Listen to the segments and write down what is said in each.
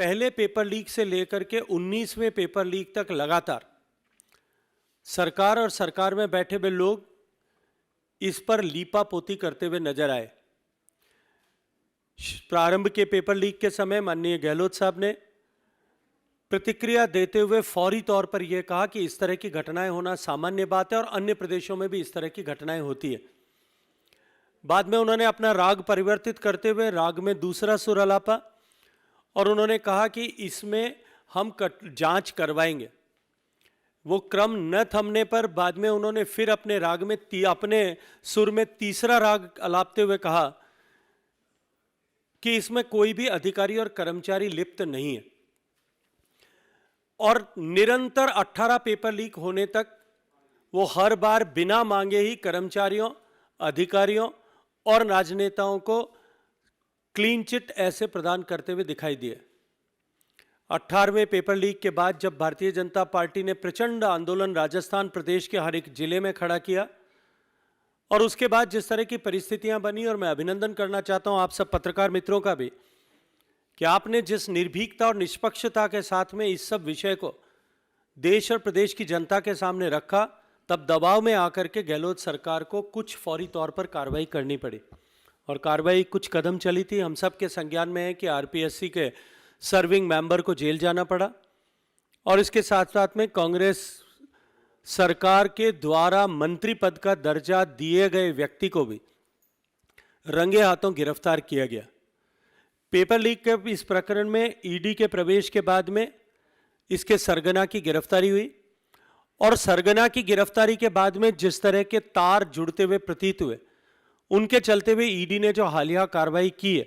पहले paper leak से लेकर के 19वें पेपर लीक तक लगातार सरकार और सरकार में बैठे हुए लोग इस पर लीपापोती करते हुए नजर आए। प्रारंभ के पेपर लीक के समय माननीय गहलोत साहब ने प्रतिक्रिया देते हुए फौरी तौर पर यह कहा कि इस तरह की घटनाएं होना सामान्य बात है और अन्य प्रदेशों में भी इस तरह की घटनाएं होती है। बाद में उन्होंने अपना राग परिवर्तित करते हुए राग में दूसरा सुर अलापा और उन्होंने कहा कि इसमें हम जांच करवाएंगे। वो क्रम न थमने पर बाद में उन्होंने फिर अपने राग में अपने सुर में तीसरा राग अलापते हुए कहा कि इसमें कोई भी अधिकारी और कर्मचारी लिप्त नहीं है। और निरंतर 18 पेपर लीक होने तक वो हर बार बिना मांगे ही कर्मचारियों, अधिकारियों और राजनेताओं को क्लीन चिट ऐसे प्रदान करते हुए दिखाई दिए। 18वें पेपर लीक के बाद जब भारतीय जनता पार्टी ने प्रचंड आंदोलन राजस्थान प्रदेश के हर एक जिले में खड़ा किया और उसके बाद जिस तरह की परिस्थितियां बनी, और मैं अभिनंदन करना चाहता हूं आप सब पत्रकार मित्रों का भी कि आपने जिस निर्भीकता और निष्पक्षता के साथ में इस सब विषय को देश और प्रदेश की जनता के सामने रखा, तब दबाव में आकर के गहलोत सरकार को कुछ फौरी तौर पर कार्रवाई करनी पड़ी और कार्रवाई कुछ कदम चली थी। हम सब के संज्ञान में है कि आरपीएससी के सर्विंग मेंबर को जेल जाना पड़ा और इसके साथ साथ में कांग्रेस सरकार के द्वारा मंत्री पद का दर्जा दिए गए व्यक्ति को भी रंगे हाथों गिरफ्तार किया गया। पेपर लीक के इस प्रकरण में ईडी के प्रवेश के बाद में इसके सरगना की गिरफ्तारी हुई और सरगना की गिरफ्तारी के बाद में जिस तरह के तार जुड़ते हुए प्रतीत हुए, उनके चलते हुए ईडी ने जो हालिया कार्रवाई की है,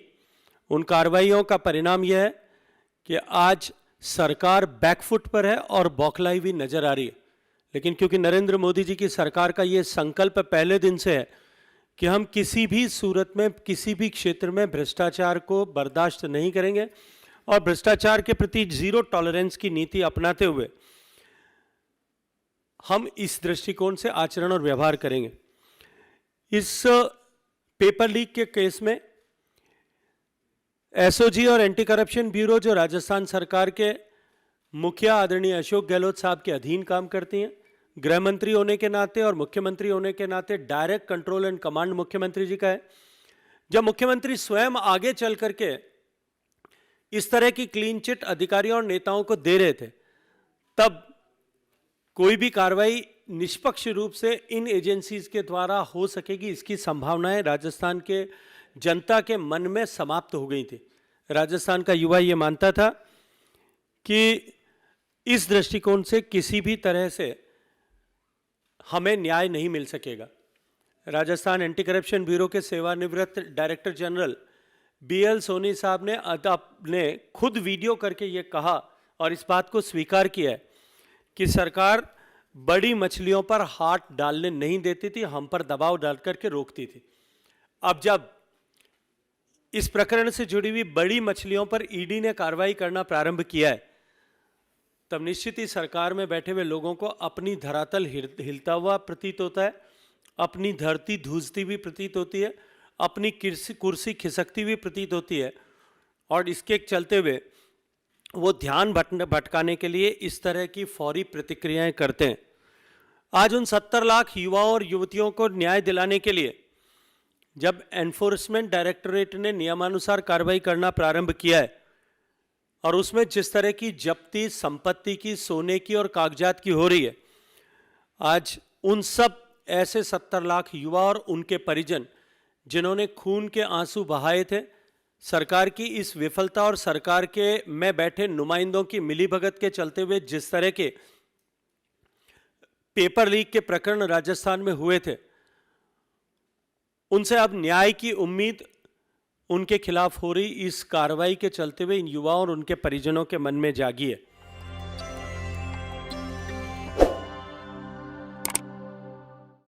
उन कार्रवाइयों का परिणाम यह है कि आज सरकार बैकफुट पर है और बौखलाई हुई नजर आ रही है। लेकिन क्योंकि नरेंद्र मोदी जी की सरकार का ये संकल्प पहले दिन से है कि हम किसी भी सूरत में किसी भी क्षेत्र में भ्रष्टाचार को बर्दाश्त नहीं करेंगे और भ्रष्टाचार के प्रति जीरो टॉलरेंस की नीति अपनाते हुए हम इस दृष्टिकोण से आचरण और व्यवहार करेंगे। इस पेपर लीक के केस में एसओजी और एंटी करप्शन ब्यूरो जो राजस्थान सरकार के मुखिया आदरणीय अशोक गहलोत साहब के अधीन काम करती हैं, गृह मंत्री होने के नाते और मुख्यमंत्री होने के नाते डायरेक्ट कंट्रोल एंड कमांड मुख्यमंत्री जी का है। जब मुख्यमंत्री स्वयं आगे चल करके इस तरह की क्लीन चिट अधिकारियों और नेताओं को दे रहे थे, तब कोई भी कार्रवाई निष्पक्ष रूप से इन एजेंसीज के द्वारा हो सकेगी, इसकी संभावनाएं राजस्थान के जनता के मन में समाप्त हो गई थी। राजस्थान का युवा ये मानता था कि इस दृष्टिकोण से किसी भी तरह से हमें न्याय नहीं मिल सकेगा। राजस्थान एंटी करप्शन ब्यूरो के सेवानिवृत्त डायरेक्टर जनरल बीएल सोनी साहब ने खुद वीडियो करके ये कहा और इस बात को स्वीकार किया है कि सरकार बड़ी मछलियों पर हाथ डालने नहीं देती थी, हम पर दबाव डाल करके रोकती थी। अब जब इस प्रकरण से जुड़ी हुई बड़ी मछलियों पर ईडी ने कार्रवाई करना प्रारंभ किया है, तब निश्चित ही सरकार में बैठे हुए लोगों को अपनी धरातल हिलता हुआ प्रतीत होता है, अपनी धरती धूसती हुई प्रतीत होती है, अपनी कुर्सी खिसकती हुई प्रतीत होती है और इसके चलते हुए वो ध्यान भटकाने के लिए इस तरह की फौरी प्रतिक्रियाएं करते हैं। आज उन 70 लाख युवाओं और युवतियों को न्याय दिलाने के लिए जब एनफोर्समेंट डायरेक्टोरेट ने नियमानुसार कार्रवाई करना प्रारंभ किया है और उसमें जिस तरह की जब्ती संपत्ति की, सोने की और कागजात की हो रही है, आज उन सब ऐसे 70 लाख युवा और उनके परिजन जिन्होंने खून के आंसू बहाए थे, सरकार की इस विफलता और सरकार के में बैठे नुमाइंदों की मिलीभगत के चलते हुए जिस तरह के पेपर लीक के प्रकरण राजस्थान में हुए थे, उनसे अब न्याय की उम्मीद उनके खिलाफ हो रही इस कार्रवाई के चलते हुए इन युवाओं और उनके परिजनों के मन में जागी है।